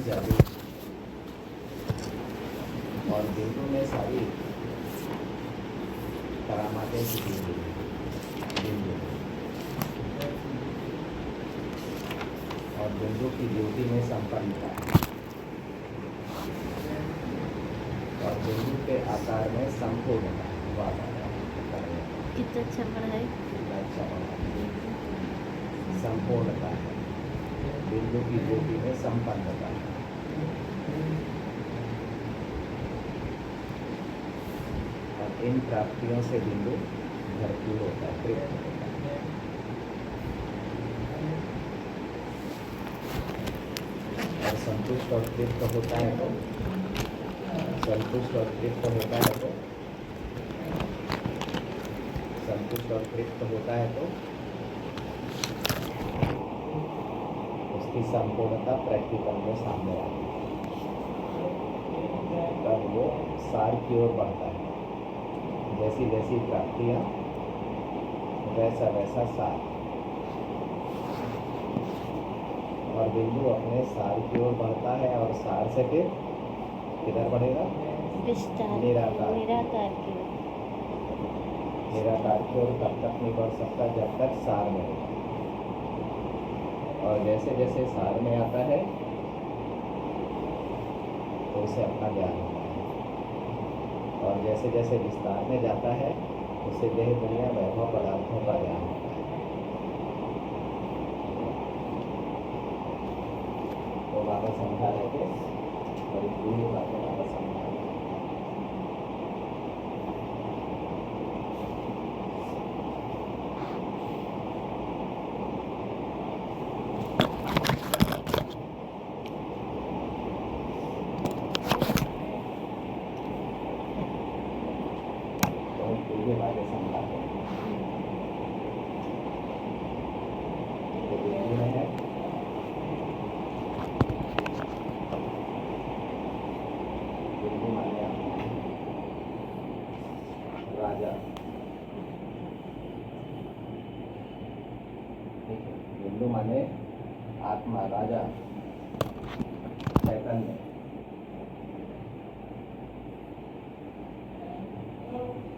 जादू और बिंदु में सारी करामातें छिपी हुई हैं बिंदु में, और बिंदु की ड्यूटी में संपन्नता है, और बिंदु के आकार में संपूर्णता है। कितना अच्छा पढ़ा है, अच्छा संपूर्णता है, बिंदु की ड्यूटी में संपन्नता है। और इन प्राप्तियों से बिंदु भरपूर होता है, तृप्त होता है। और संतुष्ट और तृप्त होता है तो संतुष्ट और तृप्त होता है तो संतुष्ट और तृप्त होता है तो उसकी संपूर्णता प्रैक्टिकल में सामने आती है। तब वो सार की ओर बढ़ता है। जैसी जैसी प्राप्तियां वैसा वैसा सार, और बिंदु अपने सार की ओर बढ़ता है, और सार से फिर किधर बढ़ेगा? विस्तार निराकार निराकार की ओर। निराकार की ओर तब तक नहीं बढ़ सकता जब तक सार में होगा, और जैसे जैसे सार में आता है तो उसे अपना ज्ञान होता है, और जैसे जैसे विस्तार में जाता है उसे देह दुनिया वैभव पदार्थों का ज्ञान होता है। तो बाबा समझा रहे थे और पूरी बातें बाबा समझा रहे थे। तो पूरी बातें समझा रहे थे। तो बिंदु में है बिंदु माने राजा, ठीक है। बिंदु माने आत्मा, राजा, चैतन्य।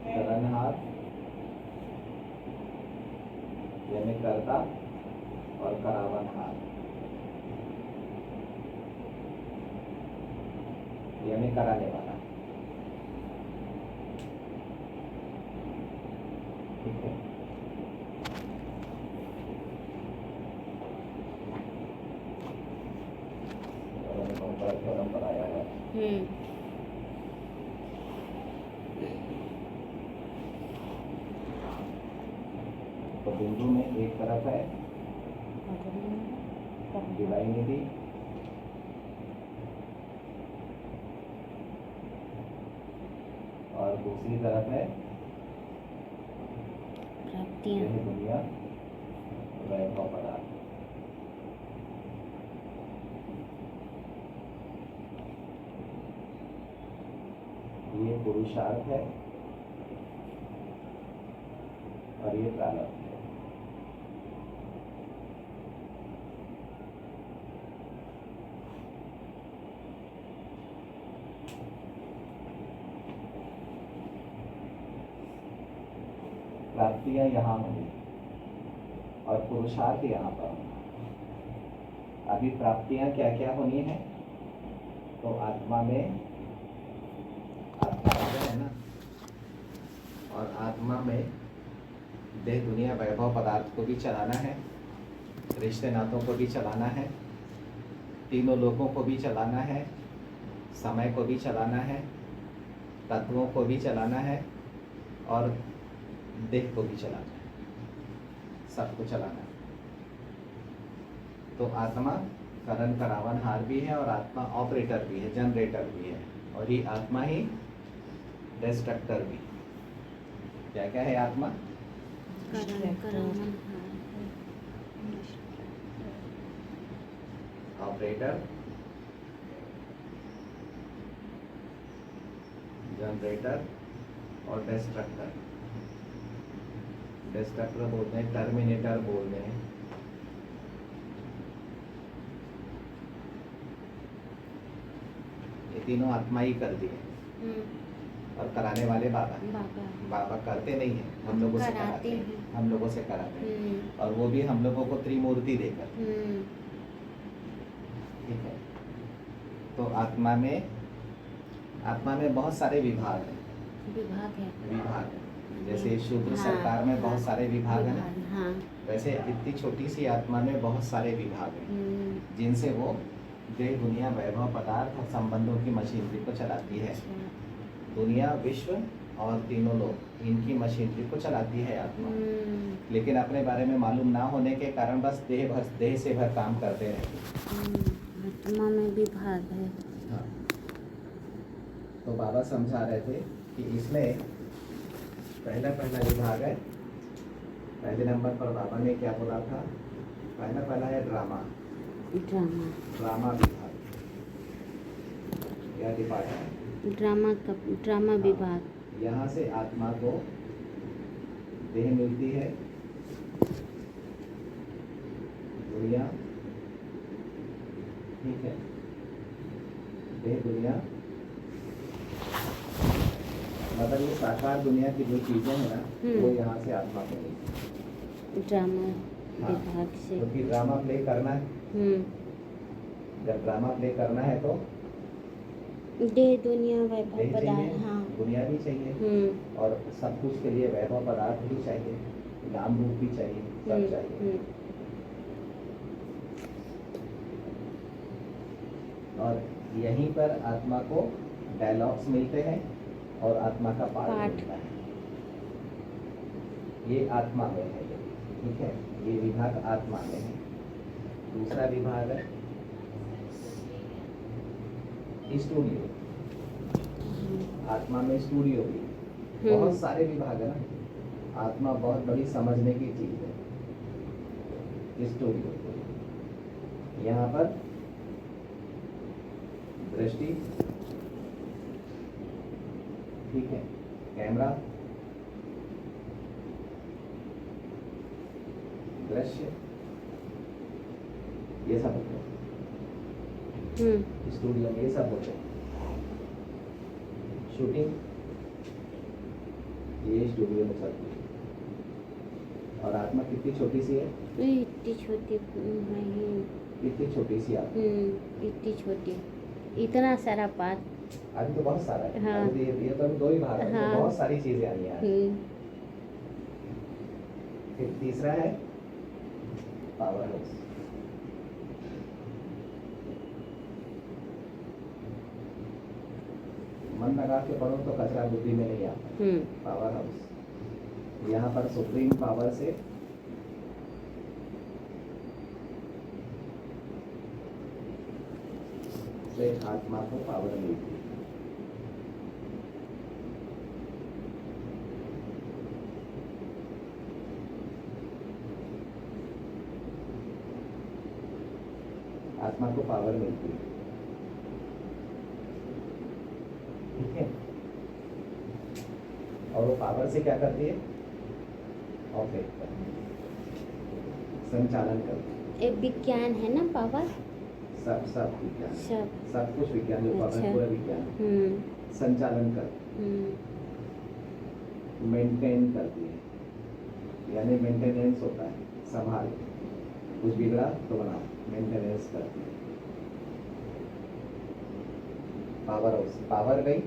करणहार यानी कर्ता, और करावनहार यानी कराने वाला, ठीक है। परंपरा आया है। तो बिंदु में एक तरफ है डिवाइनिटी, और दूसरी तरफ है प्राप्तियां। यह दुनिया वैभव पदार्थ। ये पुरुषार्थ है और ये प्रारब्ध है। प्राप्तियां यहाँ होंगी और पुरुषार्थ यहाँ पर होगा। अभी प्राप्तियां क्या क्या होनी है? तो आत्मा में आत्मा है ना, और आत्मा में देह दुनिया वैभव पदार्थ को भी चलाना है, रिश्ते नातों को भी चलाना है, तीनों लोगों को भी चलाना है, समय को भी चलाना है, तत्वों को भी चलाना है, और देह को भी चलाना है, सबको चलाना है। तो आत्मा करण करावनहार भी है, और आत्मा ऑपरेटर भी है, जनरेटर भी है, और ये आत्मा ही डिस्ट्रक्टर भी। क्या क्या है आत्मा? ऑपरेटर, जनरेटर और डिस्ट्रक्टर। डिस्ट्रक्टर बोलते हैं, टर्मिनेटर बोलते हैं, तीनों आत्मा ही कर दिए और कराने वाले बाबा हैं। बाबा बाबा करते नहीं हैं, हम लोगों से कराते हैं, हैं। हम लोगों से कराते हैं, और वो भी हम लोगों को त्रिमूर्ति देकर। ठीक है। तो आत्मा में बहुत सारे विभाग हैं। विभाग है। विभाग है। जैसे शूद्र हाँ, सरकार में बहुत हाँ, सारे विभाग हैं ना, हाँ। वैसे इतनी छोटी सी आत्मा में बहुत सारे विभाग हैं, जिनसे वो देह दुनिया वैभव पदार्थ और संबंधों की मशीनरी को चलाती है। दुनिया, विश्व और तीनों लोग, इनकी मशीनरी को चलाती है आत्मा। लेकिन अपने बारे में मालूम ना होने के कारण बस देह से भर काम करते रहते। आत्मा में विभाग है। हाँ। तो बाबा समझा रहे थे कि इसमें पहला विभाग है। पहले नंबर पर बाबा ने क्या बोला था? पहला है ड्रामा विभाग। क्या डिपार्टमेंट? ड्रामा विभाग। यहाँ से आत्मा को देह मिलती है, दुनिया, ठीक है, देह दुनिया, मतलब ये साकार दुनिया की जो चीजें हैं ना, वो यहाँ से आत्मा को मिलती है ड्रामा हाँ, विभाग से। क्योंकि ड्रामा प्ले करना है। जब ड्रामा प्ले करना है तो देह दुनिया वैभव देह चाहिए, पदार्थ। हाँ। दुनिया भी चाहिए, और सब कुछ के लिए वैभव पदार्थ भी चाहिए, नाम रूप भी चाहिए, सब चाहिए। और यहीं पर आत्मा को डायलॉग्स मिलते हैं और आत्मा का पाठ मिलता है। ये आत्मा में है, ठीक है, ये विभाग आत्मा में है। दूसरा विभाग है स्टूडियो। आत्मा में स्टूडियो भी बहुत सारे विभाग है ना। आत्मा बहुत बड़ी समझने की चीज है। स्टूडियो, यहाँ पर दृष्टि, ठीक है, कैमरा, दृश्य, ये सब होते हैं स्टूडियो में। ये सब होते हैं। शूटिंग ये स्टूडियो में चलती है। और आत्मा कितनी छोटी सी है? इतनी छोटी नहीं। कितनी छोटी सी आत्मा? इतनी छोटी, इतना सारा पार्ट। अभी तो बहुत सारा है। हाँ। अभी ये तो अभी 2 ही भाग है। हाँ। तो बहुत सारी चीजें आई हैं। फिर तीसरा है पावर हाउस। मन लगा के पढ़ो तो कचरा बुद्धि में नहीं आता। पावर हाउस, यहाँ पर सुप्रीम पावर से आत्मा को पावर मिलती है। आत्मा को पावर मिलती है, ठीक है। और वो पावर से क्या करती है? ऑपरेट करती है, संचालन करती है। एक विज्ञान है ना पावर। सब विज्ञान, सब कुछ विज्ञान, जो पावर अच्छा। पूरा विज्ञान संचालन करती है, मेंटेन करती है। यानी मेंटेनेंस होता है, संभाल, कुछ बिगड़ा तो बनाओ, मेंटेनेंस करती है। पावर हाउस, पावर गई,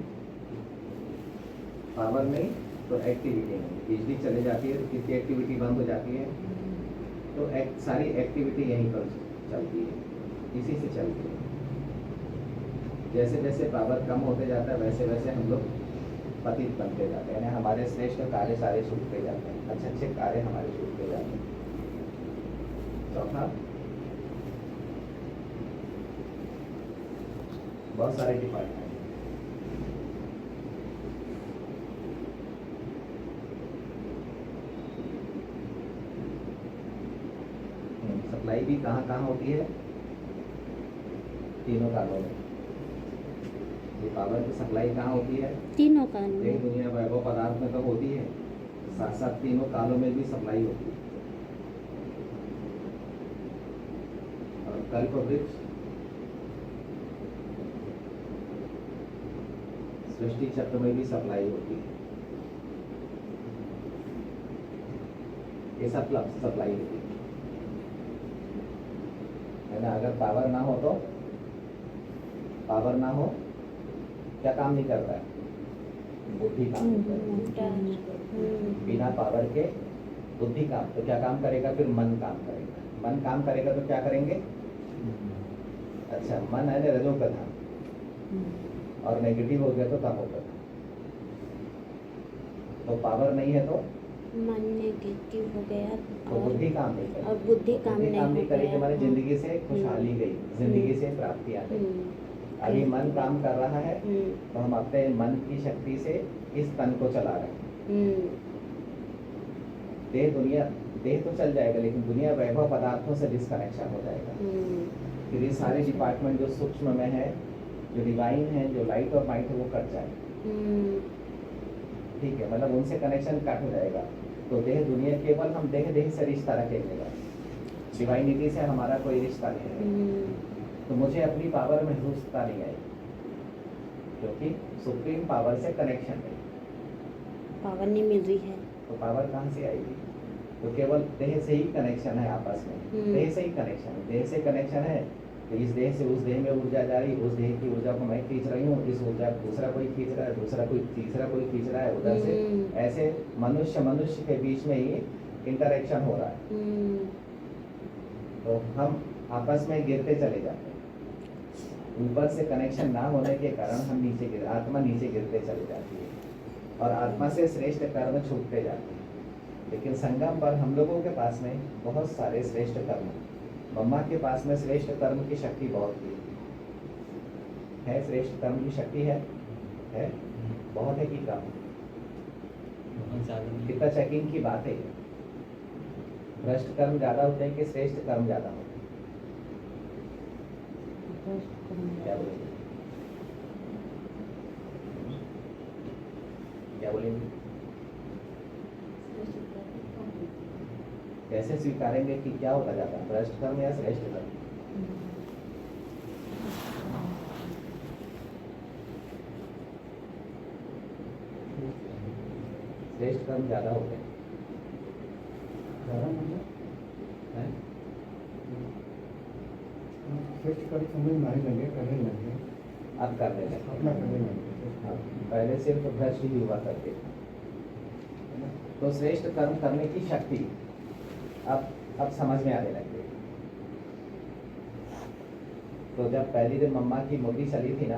पावर नहीं तो एक्टिविटी नहीं। बिजली चले जाती है तो किसकी एक्टिविटी बंद हो जाती है? तो सारी एक्टिविटी यहीं पर चलती है, इसी से चलती है। जैसे जैसे पावर कम होते जाता है वैसे वैसे हम लोग पतित बनते जाते हैं, यानी हमारे श्रेष्ठ कार्य सारे छूटते जाते हैं, अच्छे अच्छे कार्य हमारे छूटते जाते हैं। चौथा, बहुत सारे डिपार्टमेंट। सप्लाई भी कहाँ कहाँ होती है? तीनों कालों में। ये पावर की सप्लाई कहाँ होती है? तीनों कालों देह में। दुनिया वैभव पदार्थ में तो होती है, साथ साथ तीनों कालों में भी सप्लाई होती है। और कल्प वृक्ष सृष्टि चक्र में भी सप्लाई होती है, ये सब सप्लाई होती है ना। अगर पावर ना हो तो, पावर ना हो क्या काम नहीं करता है, बुद्धि काम नहीं करती है। बिना पावर के बुद्धि काम, तो क्या काम करेगा, फिर मन काम करेगा। मन काम करेगा तो क्या करेंगे, अच्छा मन है ना रजो प्रधान, और नेगेटिव हो गया तो तमो प्रधान। तो पावर नहीं है तो मन नेगेटिव हो गया तो बुद्धि काम नहीं करेगी, और बुद्धि काम नहीं करेगी। हमारी हाँ। जिंदगी से खुशहाली गई, जिंदगी से प्राप्तियां गई। अभी मन काम कर रहा है तो हम अपने मन की शक्ति से इस तन को चला रहे हैं। देह तो चल जाएगा, लेकिन दुनिया वैभव पदार्थों से डिस्कनेक्शन हो जाएगा। फिर ये सारे डिपार्टमेंट जो सूक्ष्म में है, जो डिवाइन है, जो लाइट और माइट है, वो कट जाएगा। ठीक है, मतलब उनसे कनेक्शन कट हो जाएगा। तो देह दुनिया केवल हम देह से रिश्ता रखेंगे, डिवाइनिटी से हमारा कोई रिश्ता नहीं है। तो मुझे अपनी पावर महसूसता नहीं आई, क्योंकि सुप्रीम पावर से कनेक्शन नहीं, पावर नहीं मिल रही है। तो पावर कहाँ से आएगी? तो केवल देह से ही कनेक्शन है आपस में, देह से ही कनेक्शन है। देह से कनेक्शन है तो इस देह से उस देह में ऊर्जा जा रही, उस देह की ऊर्जा को मैं खींच रही हूँ, इस ऊर्जा को दूसरा कोई खींच रहा है, दूसरा कोई तीसरा कोई खींच रहा है उधर से। ऐसे मनुष्य के बीच में ही इंटरेक्शन हो रहा है। तो हम आपस में गिरते चले जाते हैं। ऊपर से कनेक्शन ना होने के कारण हम आत्मा नीचे गिरते चले जाती है और आत्मा से श्रेष्ठ कर्म छूटते जाते हैं। लेकिन संगम पर हम लोगों के पास में बहुत सारे श्रेष्ठ कर्म, मम्मा के पास में श्रेष्ठ कर्म की शक्ति बहुत है। श्रेष्ठ कर्म की शक्ति है बहुत है कि कम? कितना चेकिंग की बात है। भ्रष्ट कर्म ज्यादा होते हैं कि श्रेष्ठ कर्म ज्यादा होते हैं? क्या बोलेंगे, क्या बोलेंगे? कैसे स्वीकारेंगे कि क्या होता जाता है, भ्रष्ट कर्म या श्रेष्ठ कर्म? श्रेष्ठ कर्म ज्यादा होते हैं। श्रेष्ठ कर्म समझ में आने लगे, करने लगे, अब करने लगे, अपना करने लगे। हाँ, पहले सिर्फ भ्रष्ट ही हुआ करते थे। तो श्रेष्ठ कर्म करने की शक्ति अब समझ में आने लग गई। तो जब पहली दिन मम्मा की मूर्ति चली थी ना,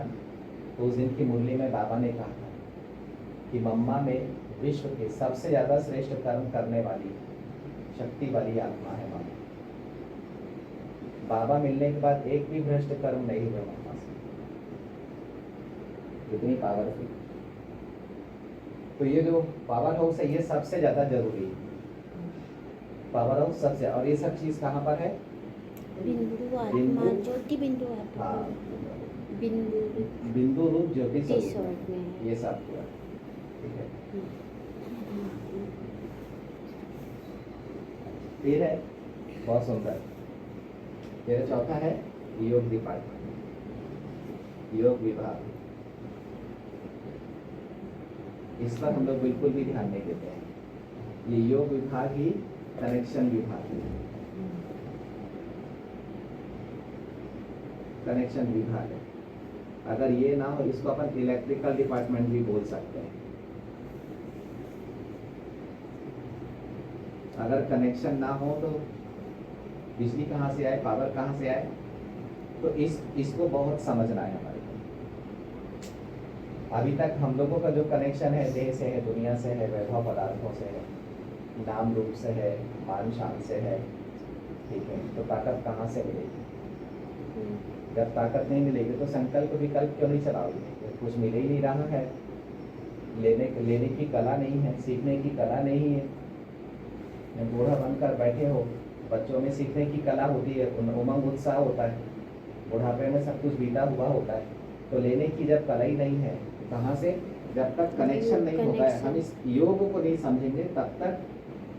तो उस दिन की मुरली में बाबा ने कहा था कि मम्मा में विश्व के सबसे ज्यादा श्रेष्ठ कर्म करने वाली शक्ति वाली आत्मा है मम्मा। बाबा मिलने के बाद एक भी भ्रष्ट कर्म नहीं हुआ मम्मा से, इतनी पावरफुल। तो ये जो पावर हाउस है, ये सबसे ज्यादा जरूरी है। पावर हाउस सबसे, और ये सब चीज कहाँ पर है? बिंदु आत्मा, ज्योति बिंदु आत्मा, हाँ, बिंदु रूप ज्योति स्वरूप स्वरूप में है। ये सब पूरा ठीक है। फिर है बहुत सुंदर, मेरा चौथा है योग डिपार्टमेंट, योग विभाग। इस पर हम लोग बिल्कुल भी ध्यान नहीं देते हैं। ये योग विभाग ही कनेक्शन विभाग है, कनेक्शन विभाग है। अगर ये ना हो, इसको अपन इलेक्ट्रिकल डिपार्टमेंट भी बोल सकते हैं। अगर कनेक्शन ना हो तो बिजली कहाँ से आए, पावर कहाँ से आए? तो इसको बहुत समझना है हमारे को। अभी तक हम लोगों का जो कनेक्शन है, देह से है, दुनिया से है, वैभव पदार्थों से है, नाम रूप से है, मान शान से है, ठीक है। तो ताकत कहाँ से मिलेगी? जब ताकत नहीं मिलेगी तो संकल्प विकल्प क्यों नहीं चलाओगे? कुछ मिल ही नहीं रहा है, लेने की कला नहीं है, सीखने की कला नहीं है। बूढ़ा बनकर बैठे हो, बच्चों में सीखने की कला होती है, उमंग उत्साह होता है, बुढ़ापे में सब कुछ बीता हुआ होता है। तो लेने की जब कला ही नहीं है, तो कहाँ से? जब तक कनेक्शन नहीं होता है, हम इस योग को नहीं समझेंगे, तब तक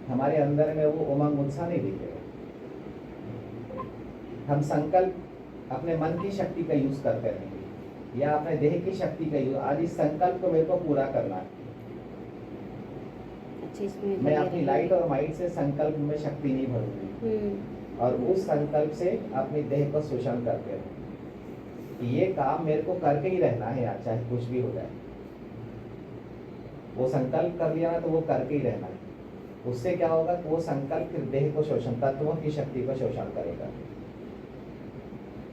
हमारे अंदर में वो उमंग उत्साह नहीं दिखेगा। हम संकल्प अपने मन की शक्ति का यूज करते रहेंगे, या अपने देह की शक्ति का यूज, आज इस संकल्प को मेरे को पूरा करना है। अच्छा, इसमें मैं लगे अपनी रहेंगे। लाइट और माइंड से संकल्प में शक्ति नहीं भरूंगी और उस संकल्प से अपने देह को शोषण करते रहो। ये काम मेरे को करके ही रहना है यार, चाहे कुछ भी हो जाए। वो संकल्प कर लिया ना तो वो करके ही रहना है। उससे क्या होगा कि वो संकल्प फिर देह को शोषण, तत्वों की शक्ति को शोषण करेगा।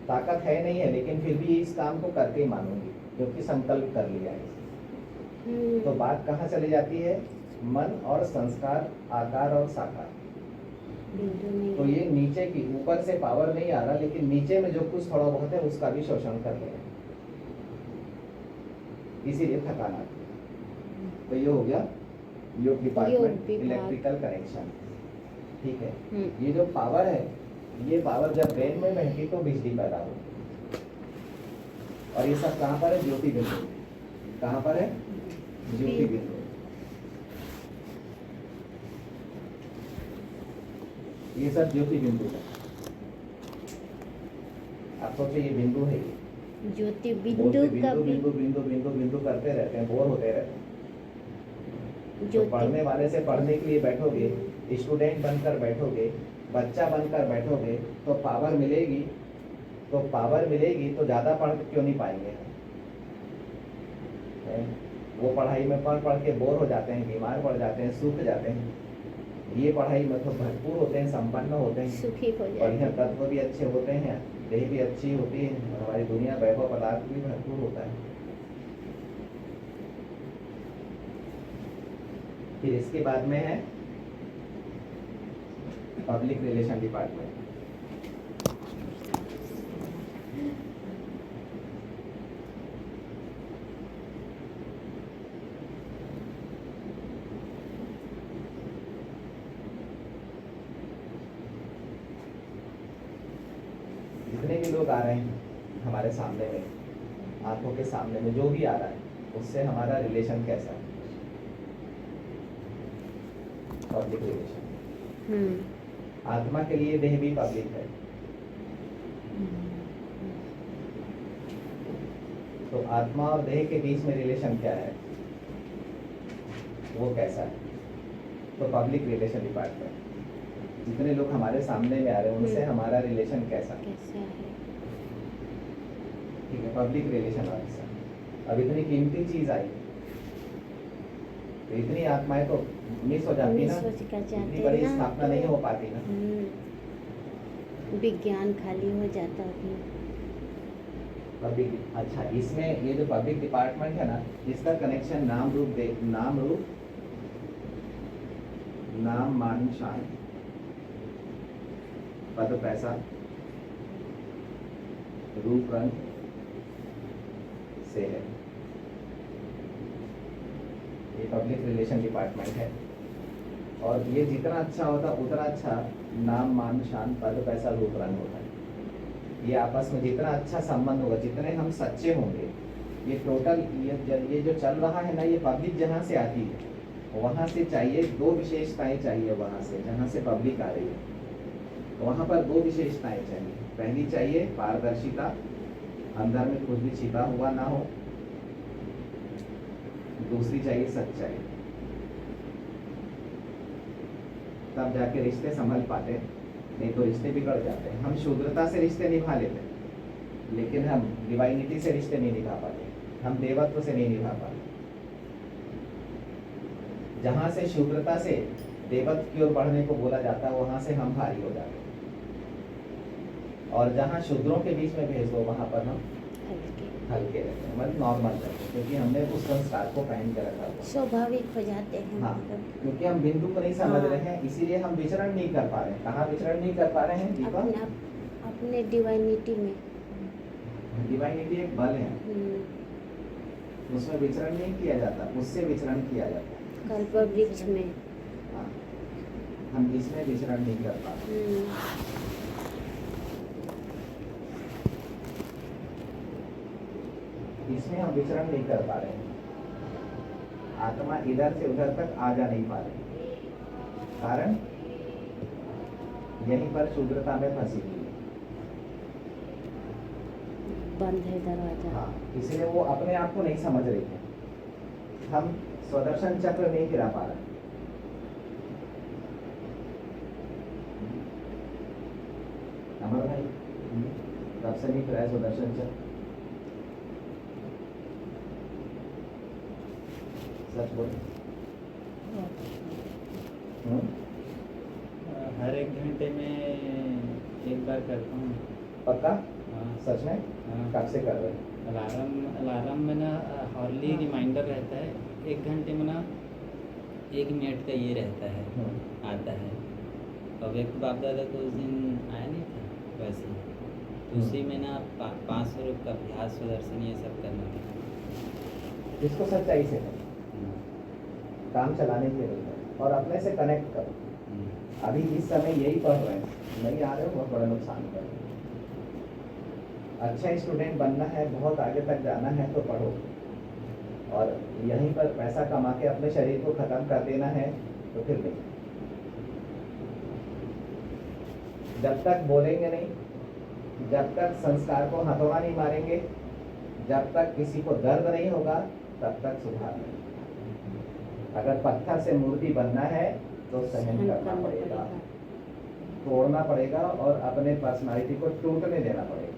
ताकत है नहीं है लेकिन फिर भी इस काम को करके ही मानूंगी क्योंकि संकल्प कर लिया है। तो बात कहाँ चली जाती है? मन और संस्कार, आकार और साकार। तो ये नीचे की, ऊपर से पावर नहीं आ रहा लेकिन नीचे में जो कुछ थोड़ा बहुत है उसका भी शोषण कर लिया, इसीलिए थकान आती है। तो ये हो गया योग डिपार्टमेंट, इलेक्ट्रिकल कनेक्शन। ठीक है। ये जो पावर है, ये पावर जब ब्रेन में बहती तो बिजली पैदा होती। और ये सब कहाँ पर है? ज्योति बिंदु। कहाँ पर है? ज्योति बिंदु। ये सब ज्योति बिंदु है। आप सोचिए ये बिंदु है, ये ज्योति बोलते बिंदु का बिंदु भी बिंदु बिंदु बिंदु बिंदु करते रहते हैं, बोर होते रहते हैं। तो ज्योति पढ़ने वाले से पढ़ने के लिए बैठोगे, स्टूडेंट बनकर बैठोगे, बच्चा बनकर बैठोगे तो पावर मिलेगी। तो पावर मिलेगी तो ज़्यादा पढ़ क्यों नहीं पाएंगे? वो पढ़ाई में पढ़ पढ़ के बोर हो जाते हैं, बीमार पड़ जाते हैं, सूख जाते हैं। ये पढ़ाई में तो भरपूर होते हैं, संपन्न होते हैं, सुखी हो जाते बढ़िया हैं। तत्व भी अच्छे होते हैं, देह भी अच्छी होती है, और हमारी दुनिया वैभव पदार्थ भी भरपूर होता है। फिर इसके बाद में है पब्लिक रिलेशन डिपार्टमेंट। जितने भी लोग आ रहे हैं हमारे सामने में, आंखों के सामने में जो भी आ रहा है उससे हमारा रिलेशन कैसा है? Public relation. आत्मा के लिए देह भी पब्लिक है। तो आत्मा और देह के बीच में रिलेशन क्या है, वो कैसा है? तो पब्लिक रिलेशन डिपार्टमेंट, जितने लोग हमारे सामने में आ रहे हैं उनसे हमारा रिलेशन कैसा है? कैसा है? ठीक है, पब्लिक रिलेशन ऑफिसर। अब इतनी कीमती चीज आई तो इतनी आत्माएं तो मिस हो जाती ना, सोच कर जाते इतनी बड़ी ना, स्थापना तो नहीं हो पाती ना। विज्ञान खाली हो जाता अभी। पब्लिक, अच्छा इसमें ये जो पब्लिक डिपार्टमेंट है ना, इसका कनेक्शन नाम रूप नाम मान शान पद पैसा रूप रंग से है। ये पब्लिक रिलेशन डिपार्टमेंट है। और ये जितना अच्छा होता उतना अच्छा नाम मान शान पद पैसा रूप रंग होता है। ये आपस में जितना अच्छा संबंध होगा, जितने हम सच्चे होंगे, ये टोटल ये जो चल रहा है ना, ये पब्लिक जहाँ से आती है वहाँ से चाहिए दो विशेषताएं चाहिए। वहाँ से जहाँ से पब्लिक आ रही है वहाँ पर दो विशेषताएं चाहिए। पहली चाहिए पारदर्शिता, अंदर में कुछ भी छिपा हुआ ना हो। दूसरी चाहिए सच्चाई। तब जाके रिश्ते संभल पाते, नहीं तो रिश्ते बिगड़ जाते हैं। हम शुद्रता से रिश्ते निभा लेते हैं लेकिन हम डिवाइनिटी से रिश्ते नहीं निभा पाते, हम देवत्व से नहीं निभा पाते। जहाँ से शुद्रता से देवत्व की ओर बढ़ने को बोला जाता है वहाँ से हम भारी हो जाते हैं, और जहाँ शूद्रों के बीच में भेज दो वहाँ पर हम हल्के रहते हैं, मतलब नॉर्मल रहते हैं, क्योंकि हमने उस संस्कार को पहन के रखा हुआ। स्वाभाविक हो जाते हैं। हाँ, मतलब क्योंकि हम बिंदु को नहीं समझ हाँ। रहे हैं, इसीलिए हम विचरण नहीं कर पा रहे हैं। कहाँ विचरण नहीं कर पा रहे हैं दीपा? अपने डिवाइनिटी में। डिवाइनिटी एक बल है, उसमें विचरण नहीं किया जाता, उससे विचरण किया जाता है। कल्प वृक्ष में हाँ, हम इसमें विचरण नहीं कर पा रहे। इसमें हम विचरण नहीं कर पा रहे हैं। आत्मा इधर से उधर तक आ जा नहीं पा रही, कारण यहीं पर शुद्रता में फंसी हुई है। बंद है दरवाजा। हाँ, इसलिए वो अपने आप को नहीं समझ रही है। हम स्वदर्शन चक्र नहीं गिरा पा रहे। अमर भाई कब से नहीं फिरा स्वदर्शन चक्र? सच बोल। हर 1 घंटे में एक बार करता हूँ। पक्का? हाँ, सच में? हाँ। कब से कर रहे हैं? अलार्म में ना हॉर्ली रिमाइंडर रहता है। 1 घंटे में ना 1 मिनट का ये रहता है, आता है। और व्यक्त बाप दादा तो उस दिन आया नहीं था वैसे, तो उसी में ना 500 रुपये का अभ्यास सुदर्शन ये सब करना था। इसको सच्चाई से करो, काम चलाने के लिए और अपने से कनेक्ट करो। अभी इस समय यही पढ़ रहे हैं, नहीं आ रहे हो, बहुत बड़ा नुकसान कर रहे हो। अच्छा स्टूडेंट बनना है, बहुत आगे तक जाना है तो पढ़ो, और यहीं पर पैसा कमा के अपने शरीर को खत्म कर देना है तो फिर नहीं। जब तक बोलेंगे नहीं, जब तक संस्कार को हथौड़ा नहीं मारेंगे, जब तक किसी को दर्द नहीं होगा, तब तक सुधार नहीं। अगर पत्थर से मूर्ति बनना है तो सहन करना पड़ेगा, तोड़ना पड़ेगा और अपने पर्सनालिटी को टूटने देना पड़ेगा।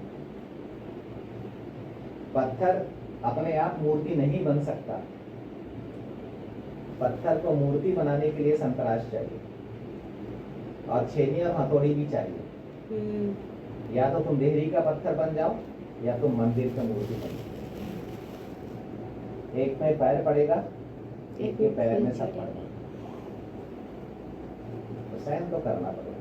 पत्थर अपने आप मूर्ति नहीं बन सकता। पत्थर को मूर्ति बनाने के लिए संतराश चाहिए और छेनी और हथौड़ी भी चाहिए। या तो तुम देहरी का पत्थर बन जाओ या तुम मंदिर का मूर्ति बन जाओ। एक में पैर पड़ेगा, एक के पैर में सब पड़ेगा, तो सहन तो करना पड़ेगा।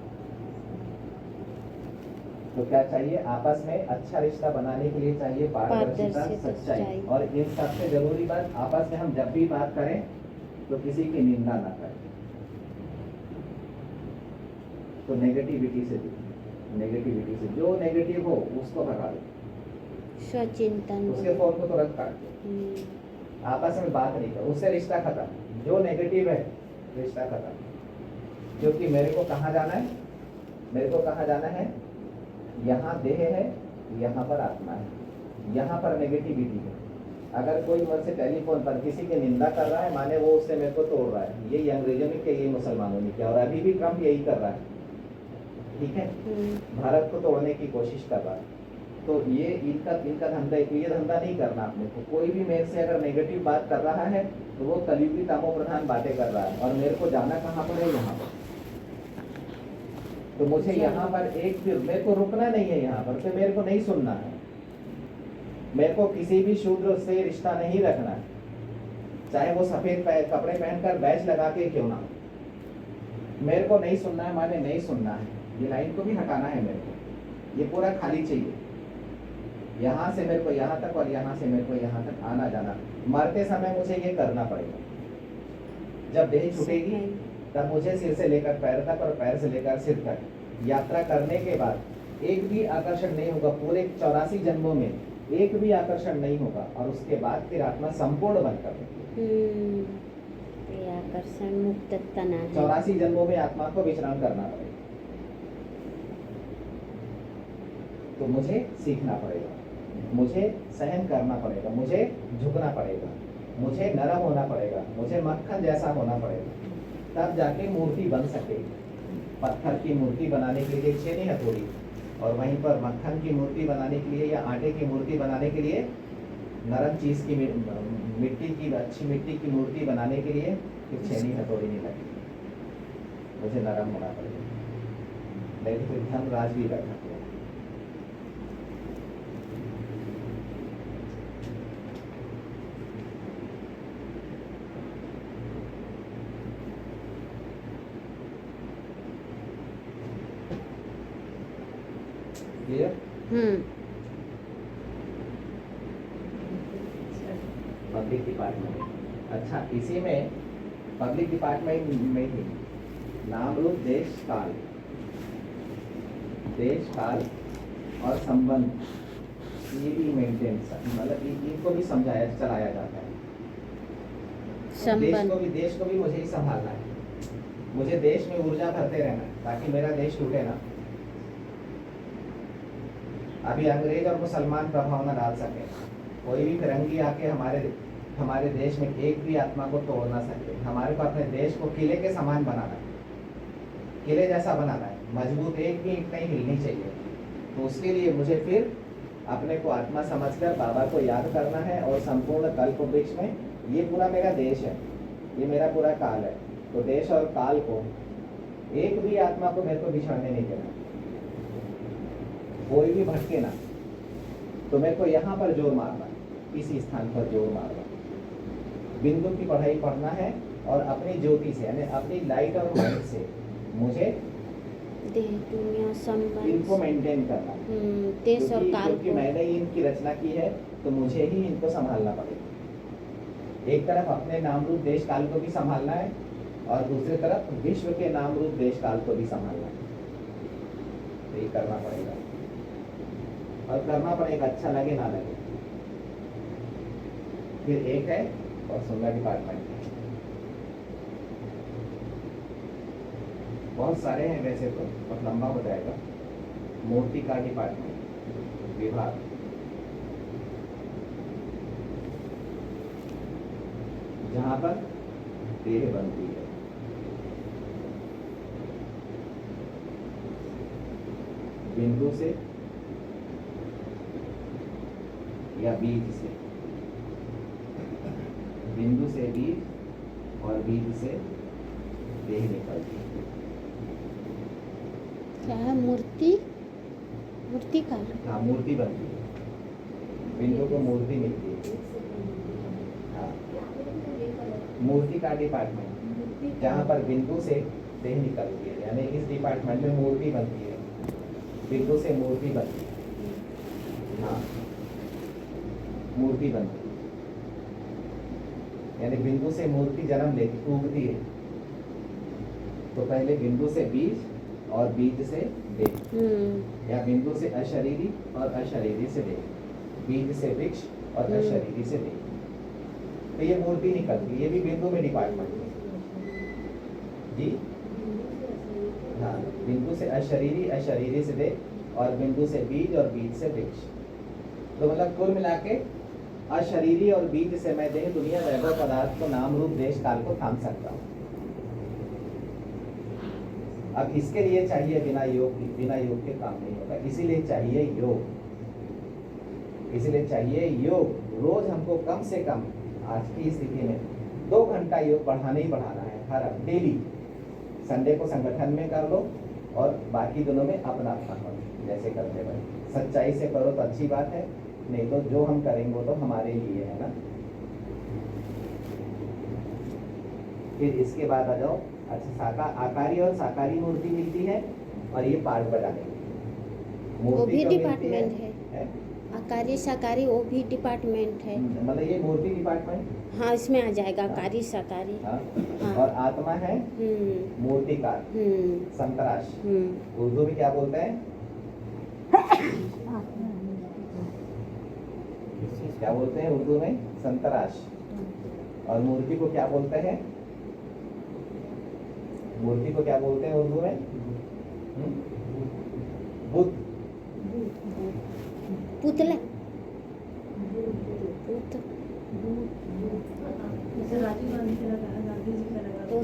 तो क्या चाहिए? आपस में अच्छा रिश्ता बनाने के लिए चाहिए पारदर्शिता, सच्चाई, और इन सबसे जरूरी बात, आपस में हम जब भी बात करें तो किसी की निंदा ना करें। तो नेगेटिविटी से जो नेगेटिव हो उसको भगा दो, स्वचिंतन, उसके फोन को तुरंत काट दो। आपस में बात नहीं करो, उससे रिश्ता खत्म। जो नेगेटिव है रिश्ता खत्म। क्योंकि मेरे को कहाँ जाना है? मेरे को कहाँ जाना है? यहाँ देह है, यहाँ पर आत्मा है, यहाँ पर नेगेटिविटी है। अगर कोई मुझसे टेलीफोन पर किसी की निंदा कर रहा है, माने वो उससे मेरे को तोड़ रहा है। ये अंग्रेजों ने किया, ये मुसलमानों ने किया, और अभी भी ट्रम्प यही कर रहा है। ठीक है, भारत को तोड़ने की कोशिश कर रहा है। तो ये इनका धंधा, ये धंधा नहीं करना आपने को। कोई भी मेरे से अगर नेगेटिव बात कर रहा है तो वो कलयुगी तमो प्रधान बातें कर रहा है, और मेरे को जाना कहाँ पर है? यहाँ पर। तो मुझे यहाँ पर मेरे को रुकना नहीं है यहाँ पर, तो मेरे को नहीं सुनना है। मेरे को किसी भी शूद्र से रिश्ता नहीं रखना है, चाहे वो सफेद कपड़े पहनकर बैच लगा के क्यों ना। मेरे को नहीं सुनना है, माने नहीं सुनना है। ये लाइन को भी हटाना है मेरे को, ये पूरा खाली चाहिए। यहाँ से मेरे को यहाँ तक और यहाँ से मेरे को यहाँ तक आना जाना। मरते समय मुझे ये करना पड़ेगा। जब देह छूटेगी तब मुझे सिर से लेकर पैर तक और पैर से लेकर सिर तक यात्रा करने के बाद एक भी आकर्षण नहीं होगा। पूरे 84 जन्मों में एक भी आकर्षण नहीं होगा, और उसके बाद फिर आत्मा संपूर्ण बनकर आकर्षण मुक्त तना है। 84 जन्मों में आत्मा को विश्राम करना पड़ेगा। तो मुझे सीखना पड़ेगा, मुझे सहन करना पड़ेगा, मुझे झुकना पड़ेगा, मुझे नरम होना पड़ेगा, मुझे मक्खन जैसा होना पड़ेगा, तब जाके मूर्ति बन सके। पत्थर की मूर्ति बनाने के लिए छेनी हथौड़ी, और वहीं पर मक्खन की मूर्ति बनाने के लिए या आटे की मूर्ति बनाने के लिए नरम चीज की मिट्टी की, अच्छी मिट्टी की मूर्ति बनाने के लिए फिर छेनी हथौड़ी नहीं लगेगी। मुझे नरम होना पड़ेगा, नहीं फिर धनराज भी बैठा हुआ। Public department. अच्छा, इसी में पब्लिक डिपार्टमेंट में ही नाम रूप देश काल और संबंध, ये भी मेंटेन, मतलब इनको भी चलाया जाता है। देश को भी मुझे ही संभालना है। मुझे देश में ऊर्जा भरते रहना है ताकि मेरा देश टूटे ना। अभी अंग्रेज और मुसलमान प्रभाव न डाल सके, कोई भी फिरंगी आके हमारे देश में एक भी आत्मा को तोड़ ना सके। हमारे को अपने देश को किले के समान बनाना है, किले जैसा बनाना है, मजबूत, एक भी ईंट नहीं हिलनी चाहिए। तो उसके लिए मुझे फिर अपने को आत्मा समझकर बाबा को याद करना है और संपूर्ण कल्प वृक्ष में, ये पूरा मेरा देश है, ये मेरा पूरा काल है, तो देश और काल को एक भी आत्मा को मेरे को बिछड़ने नहीं देना, कोई भी भटके ना। तो मेरे को यहाँ पर जोर मारना, इसी स्थान पर जोर मारना, बिंदु की पढ़ाई पढ़ना है और अपनी ज्योति से यानी अपनी लाइट और माइंड से मुझे देह दुनिया संबंध इनको मेंटेन करना। देश और काल क्योंकि को मैंने ही इनकी रचना की है, तो मुझे ही इनको संभालना पड़ेगा। एक तरफ अपने नाम रूप देश काल को भी संभालना है और दूसरी तरफ विश्व के नाम रूप देश काल को भी संभालना है। तो ये करना पड़ेगा और करना पड़ेगा, अच्छा लगे ना लगे। फिर एक है और सुनना डिपार्टमेंट है, बहुत सारे हैं वैसे तो, बहुत लंबा हो जाएगा। मूर्ति का डिपार्टमेंट विभाग, जहां पर देह बनती है, बिंदु से या बीज से, बिंदु से बीज और बीज से देह निकलती है। क्या है? मूर्ति, मूर्ति का हाँ, मूर्ति बनती है, बिंदु को मूर्ति मिलती है। हाँ, मूर्ति का डिपार्टमेंट जहाँ पर बिंदु से देह निकलती है, यानी इस डिपार्टमेंट में मूर्ति बनती है, बिंदु से मूर्ति बनती है। हाँ, मूर्ति बनती है, यानी बिंदु से मूर्ति जन्म लेती, उगती है। तो पहले बिंदु से बीज और बीज से देह, या बिंदु से अशरीरी और अशरीरी से देह, बीज से वृक्ष और अशरीरी से देह, तो ये मूर्ति निकलती है। ये भी बिंदु में डिपार्टमेंट है जी। हाँ, बिंदु से अशरीरी, अशरीरी से देह और बिंदु से बीज और बीज से वृक्ष। तो मतलब कुल मिला के अशरीरी और बीज से मैं देह दुनिया वैभव पदार्थ को नाम रूप देश काल को थाम सकता हूँ। अब इसके लिए चाहिए बिना योग के काम नहीं होगा, इसीलिए चाहिए योग, इसीलिए चाहिए योग। रोज हमको कम से कम आज की स्थिति में 2 घंटा योग बढ़ाना ही बढ़ाना है, हर डेली। संडे को संगठन में कर लो और बाकी दिनों में अपना अपना करो, जैसे करते भाई। सच्चाई से करो तो अच्छी बात है, नहीं तो जो हम करेंगे वो तो हमारे लिए है ना। फिर इसके बाद आ जाओ, अच्छा, आकारी और साकारी मूर्ति मिलती है और ये पार्ट बनाने की वो भी कब मिलती डिपार्टमेंट है। आकारी साकारी वो भी डिपार्टमेंट है। मतलब ये मूर्ति डिपार्टमेंट, हाँ, इसमें आ जाएगा आकारी साकारी। हाँ। हाँ। और आत्मा है मूर्तिकार, संतराश। उर्दू में क्या बोलते हैं? क्या बोलते हैं उर्दू में? संतराश। और मूर्ति को क्या बोलते हैं? मूर्ति को क्या बोलते हैं उर्दू में? बुद्ध। पुतला,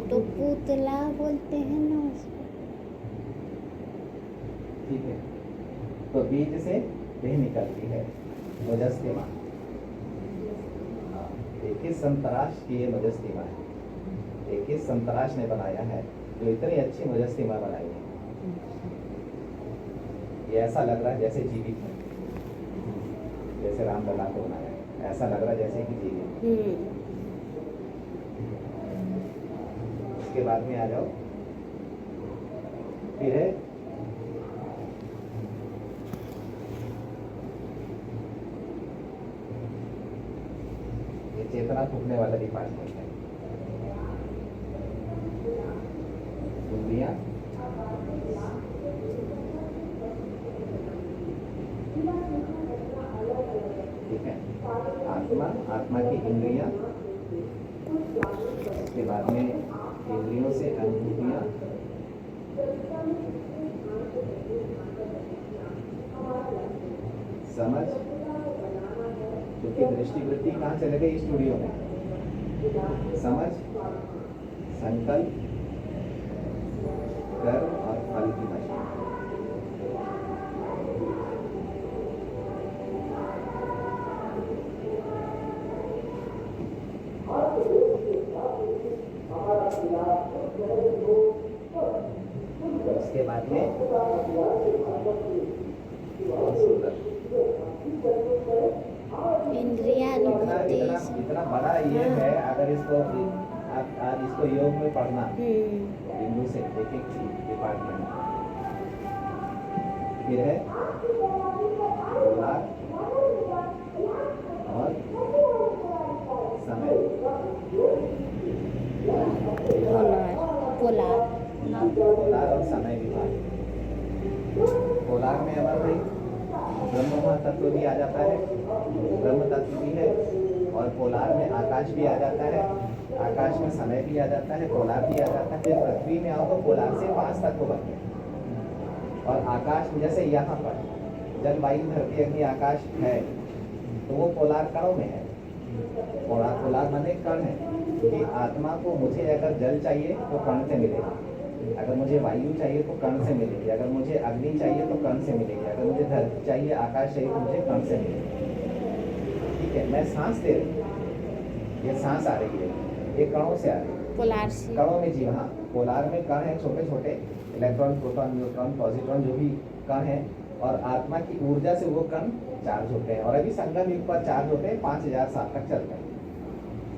तो पुतला बोलते हैं ना उसको। ठीक है, तो बीज से देह निकलती है मुजस्सिमा। देखिए संतराश की ये मुजस्सिमा है, देखिए संतराश ने बनाया है, जो इतनी अच्छी मुजस्सिमा बनाई है। ये ऐसा लग रहा है जैसे जीवित है, जैसे रामलला को बनाया है, ऐसा लग रहा है जैसे कि जीवित है। इसके बाद में आ जाओ, फिर है ये चेतना फूकने वाला डिपार्टमेंट है। इंद्रियां, ठीक है, आत्मा की इंद्रियां, उसके बाद में इंद्रियों से अनुभूतियां, समझ, क्योंकि दृष्टि वृत्ति कहाँ चले गई? स्टूडियो में। समझ, संकल्प, कर्म और फल की मशीन। उसके बाद में बहुत सुंदर इंद्रिया इतना अनुभूति। इतना इतना बड़ा ये है, अगर इसको आप आज इसको योग में पढ़ना बिंदु से एक एक डिपार्टमेंट। फिर है पोलार और समय। पोलार पोलार और समय विभाग। पोलार में अमर भाई ब्रह्म तत्व भी आ जाता है, ब्रह्म तत्व भी है, और पोलार में आकाश भी आ जाता है, आकाश में समय भी आ जाता है, पोलार भी आ जाता है। फिर पृथ्वी में आओ तो पोलार से 5 तत्व बनते हैं। और आकाश में जैसे यहाँ पर जल वायु धरती अग्नि आकाश है, तो वो पोलार कणों में है। पोलार माने कण है, क्योंकि आत्मा को मुझे अगर जल चाहिए तो कण से मिलेगा, अगर मुझे वायु चाहिए तो कण से मिलेगी, अगर मुझे अग्नि चाहिए तो कण से मिलेगी, अगर मुझे धरती चाहिए आकाश चाहिए तो मुझे कण से मिलेगी। ठीक है, मैं सांस दे रही हूँ, ये सांस आ रही है, ये कणों से आ रही है। पोलार से कणों में जीव, हाँ पोलार में कण है, छोटे छोटे इलेक्ट्रॉन प्रोटॉन न्यूट्रॉन पॉजिट्रॉन जो भी कण है, और आत्मा की ऊर्जा से वो कण चार्ज होते हैं, और अभी संगम युग पर चार्ज होते हैं, 5000 साल तक चलते हैं।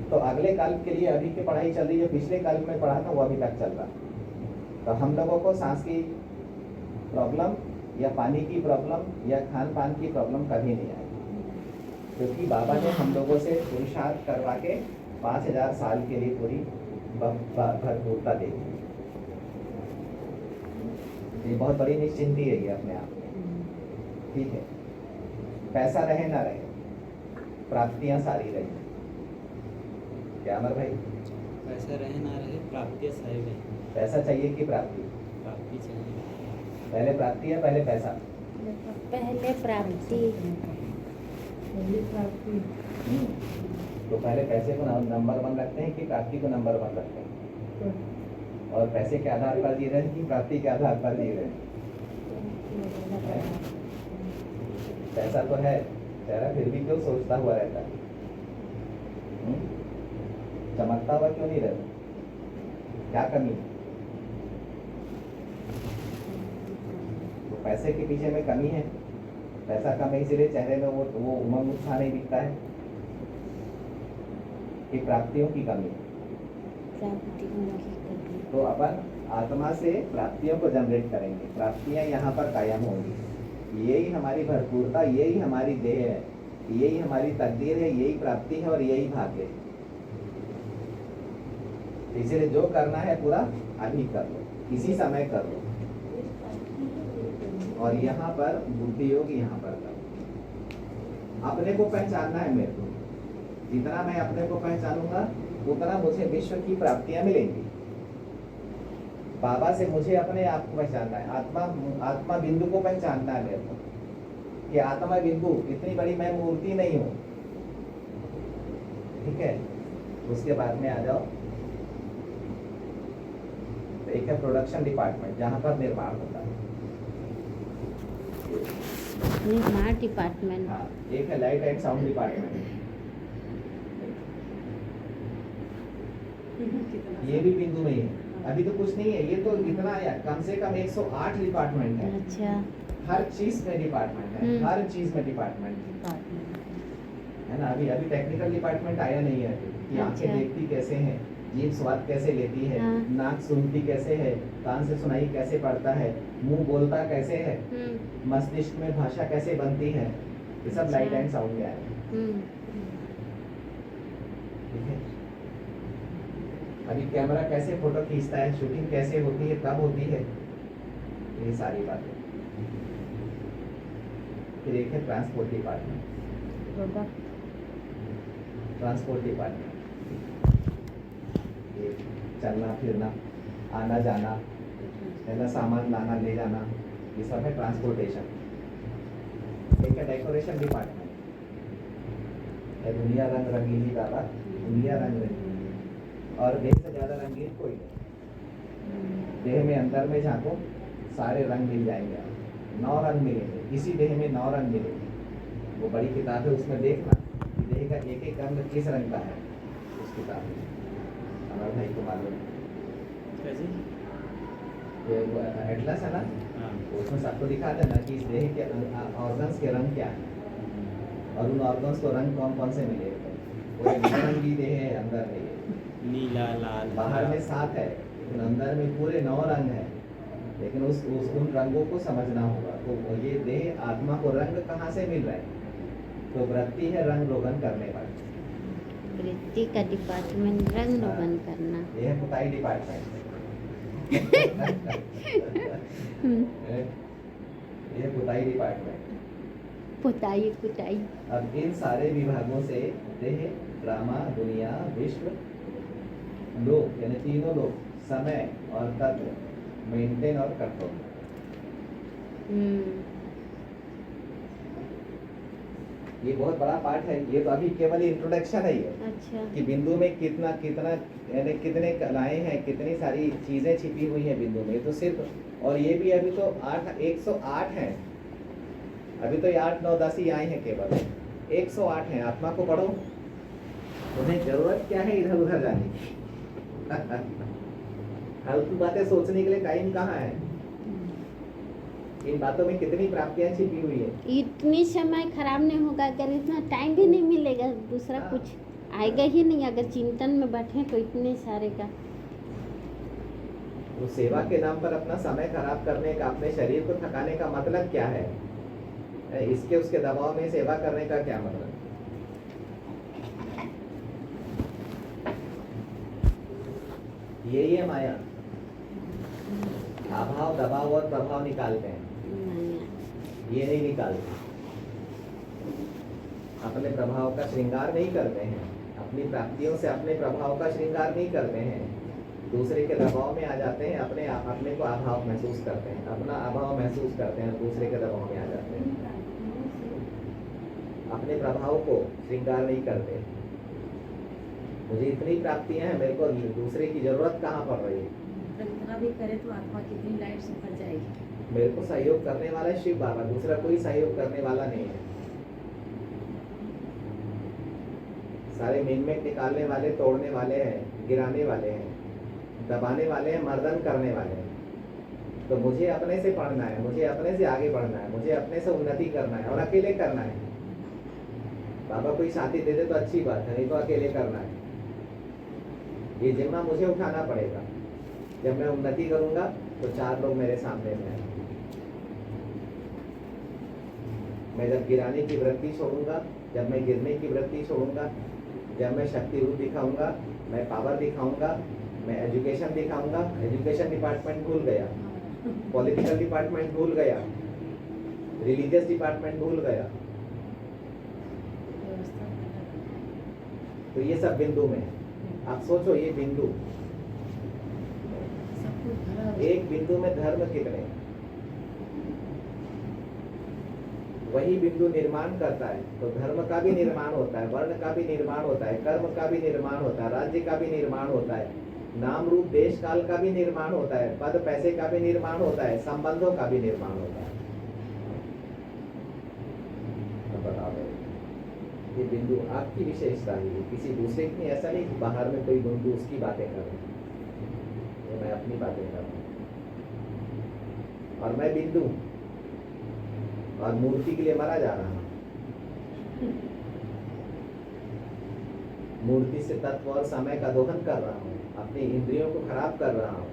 तो अगले कल्प के लिए अभी की पढ़ाई चल रही है, पिछले कल्प में पढ़ा था वो अभी तक चल रहा है। तो हम लोगों को सांस की प्रॉब्लम या पानी की प्रॉब्लम या खान पान की प्रॉब्लम कभी नहीं आई, क्योंकि बाबा ने हम लोगों से पुरुषार्थ करवा के 5000 साल के लिए पूरी भरपूरता दे दी। ये बहुत बड़ी निश्चिंती है ये अपने आप में। ठीक है, पैसा रहे ना रहे, प्राप्तियां सारी रही। क्या अमर भाई? पैसा रहे ना रहे, प्राप्तियाँ सारी रहे। पैसा चाहिए कि प्राप्ति? प्राप्ति चाहिए। पहले प्राप्ति है पहले पैसा? पहले प्राप्ति। तो पहले पैसे को नंबर 1 रखते हैं कि प्राप्ति को नंबर 1 रखते हैं? और पैसे के आधार पर जी रहे हैं कि प्राप्ति के आधार पर जी रहे हैं? पैसा तो है, चेहरा फिर भी क्यों सोचता हुआ रहता है? चमकता हुआ क्यों नहीं रहता? क्या कमी है? तो पैसे के पीछे में कमी है, पैसा कम है इसीलिए चेहरे में वो उमंग उत्साह नहीं दिखता है, कि प्राप्तियों की कमी है। प्राप्तियों की कमी। तो अपन आत्मा से प्राप्तियों को जनरेट करेंगे, प्राप्तियां यहाँ पर कायम होंगी। यही हमारी भरपूरता, यही हमारी देह है, यही हमारी तकदीर है, यही प्राप्ति है और यही भाग्य है। इसलिए जो करना है पूरा अभी कर लो, इसी समय कर लो। और यहाँ पर बुद्धि योग यहाँ पर करो। अपने को पहचानना है मेरे को, जितना मैं अपने को पहचानूंगा उतना मुझे विश्व की प्राप्तियां मिलेंगी। बाबा से मुझे अपने आप को पहचानना है, आत्मा बिंदु को पहचानना है मेरे को, कि आत्मा बिंदु इतनी बड़ी मैं मूर्ति नहीं हूँ। ठीक है, उसके बाद में आ जाओ। एक है प्रोडक्शन डिपार्टमेंट, जहाँ पर निर्माण होता है। निर्माण डिपार्टमेंट। हाँ, एक है लाइट एंड साउंड डिपार्टमेंट, ये भी बिंदु में ही है। अभी तो कुछ नहीं है, ये तो इतना आया, कम से कम 108 डिपार्टमेंट है। अच्छा। हर चीज में डिपार्टमेंट है, हर चीज में डिपार्टमेंट है ना। अभी टेक्निकल डिपार्टमेंट आया नहीं है कि आंखें अच्छा। देखती कैसे हैं, जीभ स्वाद कैसे लेती है, हाँ। नाक सूंघती कैसे है, कान से सुनाई कैसे पड़ता है, मुंह बोलता कैसे है, मस्तिष्क में भाषा कैसे बनती है, ये सब अच्छा। लाइट एंड साउंड में आया। ठीक है, अभी कैमरा कैसे फोटो खींचता है, शूटिंग कैसे होती है, कब होती है, ये सारी बातें। फिर एक है ट्रांसपोर्ट डिपार्टमेंट, ट्रांसपोर्ट डिपार्टमेंट, ये चलना फिरना, आना जाना, है ना, सामान लाना ले जाना, ये सब है ट्रांसपोर्टेशन। एक है डेकोरेशन डिपार्टमेंट, है दुनिया रंग रंगीली दादा, दुनिया रंग रंगीली, और देह से ज़्यादा रंगीन कोई नहीं। देह में अंदर में झांको, सारे रंग मिल जाएंगे आपको, 9 रंग मिलेंगे, इसी देह में 9 रंग मिलेंगे। वो बड़ी किताब है, उसमें देखना कि देह का एक एक रंग किस रंग का है, उस किताब में। हमारे भाई को मालूम कैसे? ये एटलस है ना, हाँ। उसमें सबको दिखा देना कि इस देह के ऑर्गन्स के रंग क्या है, और उन ऑर्गन्स को रंग कौन कौन से मिले। पूरे नारंगी देह है, अंदर में ये नीला, लाल, बाहर में 7 है, लेकिन अंदर में पूरे 9 रंग है। लेकिन उस उन रंगों को समझना होगा। तो ये देह आत्मा को रंग कहाँ से मिल रहे हैं? तो वृत्ति है रंग रोगन करने वाली, वृत्ति का डिपार्टमेंट रंग रोगन करना। ये है पुताई डिपार्टमेंट। ये पुताई डिपार्टमेंट। पुताई कुटाई। अब इन सारे विभागों से देह, ड्रामा, दुनिया, विश्व, लोक यानी तीनों लोग, समय और तत्व मेंटेन और कंट्रोल। ये बहुत बड़ा पार्ट है। ये तो अभी केवल इंट्रोडक्शन है ये, अच्छा। कि बिंदु में कितना कितना यानी कितने कलाएं हैं, कितनी सारी चीजें छिपी हुई हैं बिंदु में। तो सिर्फ, और ये भी अभी तो 108 हैं। अभी तो ये 8, 9, 10 ही आए हैं, केवल 108 हैं। आत्मा को पढ़ो, उन्हें जरूरत क्या है इधर उधर जाने की। फालतू बातें सोचने के लिए टाइम कहाँ है? इन बातों में कितनी प्राप्तियां छिपी हुई है। इतनी समय खराब नहीं होगा अगर इतना टाइम भी नहीं मिलेगा, दूसरा हाँ। कुछ आएगा ही नहीं अगर चिंतन में बैठे तो इतने सारे का। तो सेवा के नाम पर अपना समय खराब करने का, अपने शरीर को थकाने का मतलब क्या है? इसके उसके दबाव में सेवा करने का क्या मतलब? ये माया अभाव, दबाव और प्रभाव निकालते हैं, ये नहीं निकालते। अपने प्रभाव का श्रृंगार नहीं करते हैं, अपनी प्राप्तियों से अपने प्रभाव का श्रृंगार नहीं करते हैं। दूसरे के दबाव में आ जाते हैं, अपने को अभाव महसूस करते हैं, अपना अभाव महसूस करते हैं, दूसरे के दबाव में आ जाते हैं। अपने प्रभाव को श्रृंगार नहीं करते। मुझे इतनी प्राप्तियां हैं, मेरे को दूसरे की जरूरत कहाँ पड़ रही है? इतना भी करे तो आत्मा कितनी लाइट से भर जाएगी। मेरे को सहयोग करने वाला है शिव बाबा, दूसरा कोई सहयोग करने वाला नहीं है। सारे मिनमेट निकालने वाले, तोड़ने वाले हैं, गिराने वाले हैं, दबाने वाले हैं, मर्दन करने वाले हैं। तो मुझे अपने से पढ़ना है, मुझे अपने से आगे बढ़ना है, मुझे अपने से उन्नति करना है, और अकेले करना है। बाबा कोई साथी दे दे तो अच्छी बात है, नहीं तो अकेले करना है। ये जिम्मा मुझे उठाना पड़ेगा। जब मैं उन्नति करूंगा तो 4 लोग मेरे सामने में आएंगे। मैं जब गिराने की वृत्ति छोड़ूंगा, जब मैं गिरने की वृत्ति छोड़ूंगा, जब मैं शक्ति रूप दिखाऊंगा, मैं पावर दिखाऊंगा, मैं एजुकेशन दिखाऊंगा। एजुकेशन डिपार्टमेंट भूल गया, पॉलिटिकल डिपार्टमेंट भूल गया, रिलीजियस डिपार्टमेंट भूल गया। तो ये सब बिंदु में है। आप सोचो, ये बिंदु, सब कुछ भरा एक बिंदु में धर्म कितने? वही बिंदु निर्माण करता है तो धर्म का भी निर्माण होता है, वर्ण का भी निर्माण होता है, कर्म का भी निर्माण होता है, राज्य का भी निर्माण होता है, नाम रूप देश काल का भी निर्माण होता है, पद पैसे का भी निर्माण होता है, संबंधों का भी निर्माण होता है। बताओ, ये बिंदु आपकी विशेषता है, किसी दूसरे की। ऐसा नहीं कि बाहर में कोई बिंदु उसकी बातें कर रहे हैं, मैं अपनी बातें कर रहा हूँ। और मैं बिंदु और मूर्ति के लिए मरा जा रहा हूँ। मूर्ति से तत्व और समय का दोहन कर रहा हूँ, अपनी इंद्रियों को खराब कर रहा हूँ,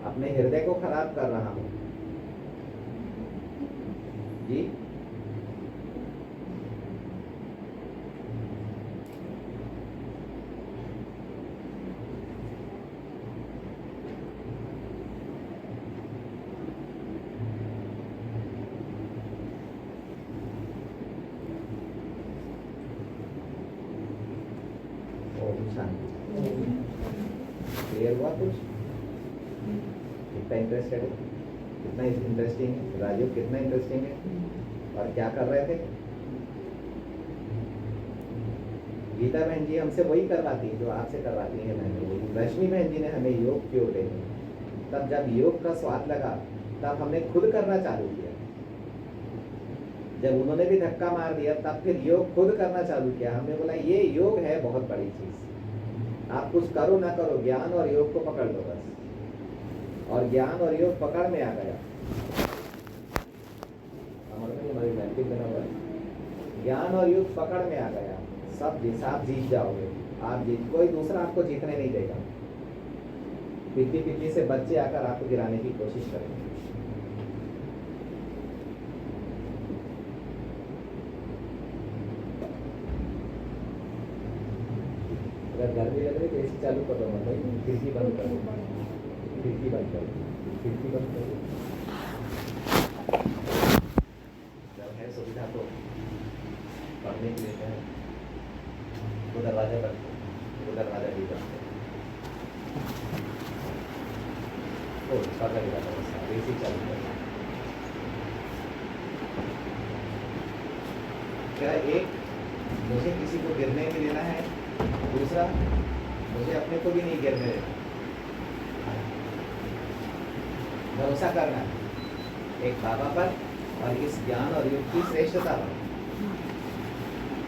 अपने हृदय को खराब कर रहा हूँ। जी ओम शांति। क्लियर हुआ कुछ? कितना इंटरेस्टेड है? कितना इंटरेस्टिंग है राजीव, कितना इंटरेस्टिंग है। और क्या कर रहे थे? गीता बहन जी हमसे वही करवाती है जो आपसे करवाती है। मैंने रश्मि बहन जी ने हमें योग क्यों दे, तब जब योग का स्वाद लगा तब हमने खुद करना चालू किया। जब उन्होंने भी धक्का मार दिया तब फिर योग खुद करना चालू किया। हमने बोला ये योग है बहुत बड़ी चीज, आप कुछ करो ना करो, ज्ञान और योग को पकड़ लो बस। और ज्ञान और योग पकड़ में आ गया। हमारी मैपिंग बना हुआ है। ज्ञान और योग पकड़ में आ गया, सब आप जीत जाओगे। आप जीत, कोई दूसरा आपको जीतने नहीं देगा। पिट्टी पिट्टी से बच्चे आकर आपको गिराने की कोशिश करेंगे। अगर गर्मी लग रही तो एसी चालू कर दो, मतलब खिड़की बंद कर दो, खिड़की बंद कर दो, खिड़की बंद कर दो। जब है सुविधा तो पढ़ने के लिए है, वो दरवाजा बंद करो, वो दरवाजा भी बंद करो। ओ पकड़ेगा तो एसी चालू कर दो। क्या एक मुझे किसी को गिरने नहीं देना है, दूसरा मुझे अपने को भी नहीं गिरने देना। भरोसा करना है एक बाबा पर और इस ज्ञान और योग की श्रेष्ठता पर।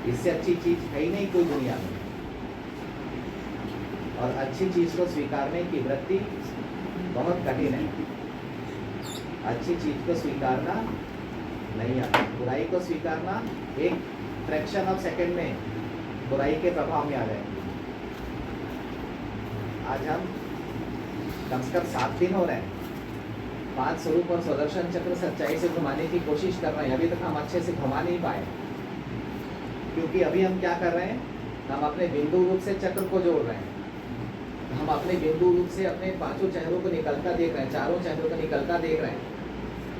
इससे अच्छी चीज है ही नहीं कोई दुनिया में। और अच्छी चीज को स्वीकारने की वृत्ति बहुत कठिन है। अच्छी चीज को स्वीकारना नहीं आता, बुराई को स्वीकारना एक फ्रैक्शन ऑफ सेकंड में बुराई के प्रभाव में आ जाएंगे। आज हम कम से कम 7 दिन हो रहे हैं 5 स्वरूप और सुदर्शन चक्र सच्चाई से घुमाने की कोशिश कर रहे हैं। अभी तक हम अच्छे से घुमा नहीं पाए, क्योंकि अभी हम क्या कर रहे हैं, हम अपने बिंदु रूप से चक्र को जोड़ रहे हैं। हम अपने बिंदु रूप से अपने 5 चेहरों को निकलता देख रहे हैं, 4 चेहरों को निकलता देख रहे हैं,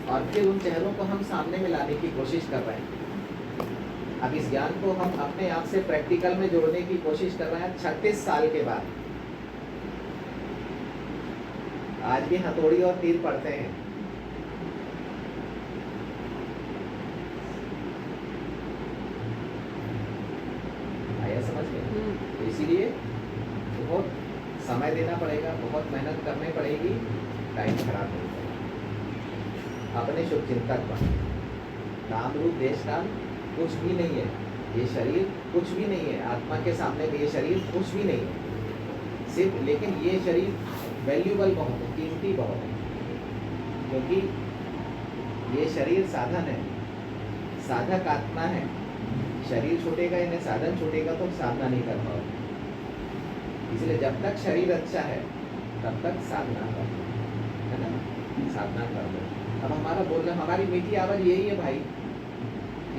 और फिर उन चेहरों को हम सामने में लाने की कोशिश कर रहे हैं। अब इस ज्ञान को हम अपने आप से प्रैक्टिकल में जोड़ने की कोशिश कर रहे हैं 36 साल के बाद। आज भी हथौड़ी और तीर पड़ते हैं। आया समझ में? तो इसीलिए बहुत समय देना पड़ेगा, बहुत मेहनत करनी पड़ेगी, टाइम खराब नहीं करेगा। अपने शुभ चिंतक बन। नाम रूप देश काल कुछ भी नहीं है, ये शरीर कुछ भी नहीं है, आत्मा के सामने में ये शरीर कुछ भी नहीं है सिर्फ। लेकिन ये शरीर वैल्यूबल बहुत है, कीमती बहुत है, क्योंकि ये शरीर साधन है, साधक आत्मा है। शरीर छूटेगा इन्हें साधन छूटेगा तो साधना नहीं कर पाओगे। इसलिए जब तक शरीर अच्छा है तब तक साधना कर लो, है ना, साधना कर लो। अब हमारा बोलना, हमारी मीठी आवाज़ यही है भाई,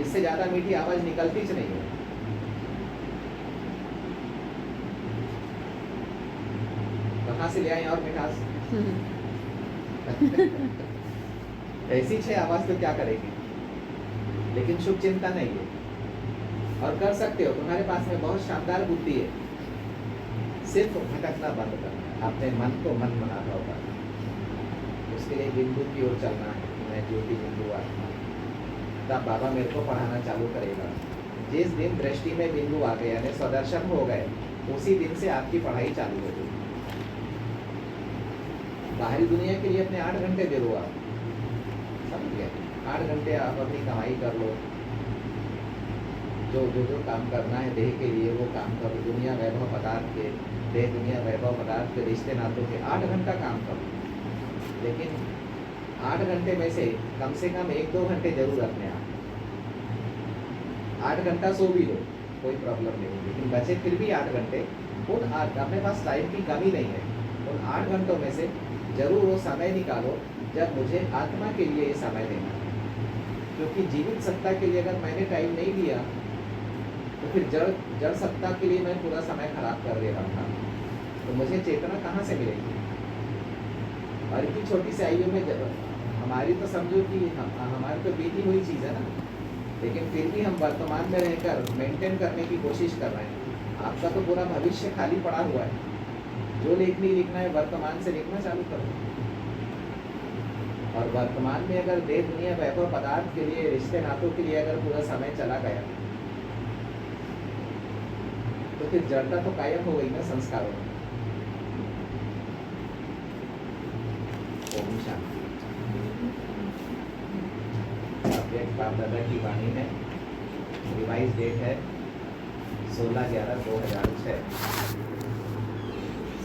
इससे ज़्यादा मीठी आवाज़ निकलती च नहीं है। कहाँ से ले आए और मिठास? ऐसी छह आवाज़ तो क्या करेगी, लेकिन शुभ चिंता नहीं है और कर सकते हो। तुम्हारे पास में बहुत शानदार बुद्धि है, सिर्फ भटकना बंद करना, अपने मन को मन बनाना होगा। उसके लिए बिंदु की ओर चलना है, मैं ज्योति बिंदु आत्मा। तब बाबा मेरे को पढ़ाना चालू करेगा। जिस दिन दृष्टि में बिंदु आ गए यानी स्वदर्शन हो गए, उसी दिन से आपकी पढ़ाई चालू होगी। बाहरी दुनिया के लिए अपने 8 घंटे दे दो आप, समझ गए? 8 घंटे आप अपनी कमाई कर लो, जो काम करना है देह के लिए वो काम करो। दुनिया वैभव पदार्थ के, देह दुनिया वैभव पदार्थ के, रिश्ते नातों के 8 घंटा काम करो। लेकिन 8 घंटे में से कम 1-2 घंटे जरूर अपने आप। 8 घंटा सो भी लो, कोई प्रॉब्लम नहीं, लेकिन बचे फिर भी 8 घंटे। उन 8, अपने पास टाइम की कमी नहीं है, उन 8 घंटों में से जरूर वो समय निकालो जब मुझे आत्मा के लिए ये समय देना है। क्योंकि जीवित सत्ता के लिए अगर मैंने टाइम नहीं दिया तो फिर जड़ सत्ता के लिए मैं पूरा समय खराब कर दे रहा था, तो मुझे चेतना कहाँ से मिलेगी? और इतनी छोटी सी आयु में हमारी तो समझो कि हमारी तो बीती हुई चीज़ है ना, लेकिन फिर भी हम वर्तमान में रहकर मेंटेन करने की कोशिश कर रहे हैं। आपका तो पूरा भविष्य खाली पड़ा हुआ है, जो लिखना है वर्तमान से लिखना चालू करो। और वर्तमान में अगर देह दुनिया वैभव पदार्थ के लिए, रिश्ते नातों के लिए अगर पूरा समय चला गया तो फिर जड़ता तो कायम हो गई ना संस्कारों में। ओम शांति। अव्यक्त बाप दादा की वाणी है, रिवाइज डेट है 16/11/2006,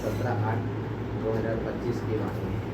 17/8/2025 की वाणी है।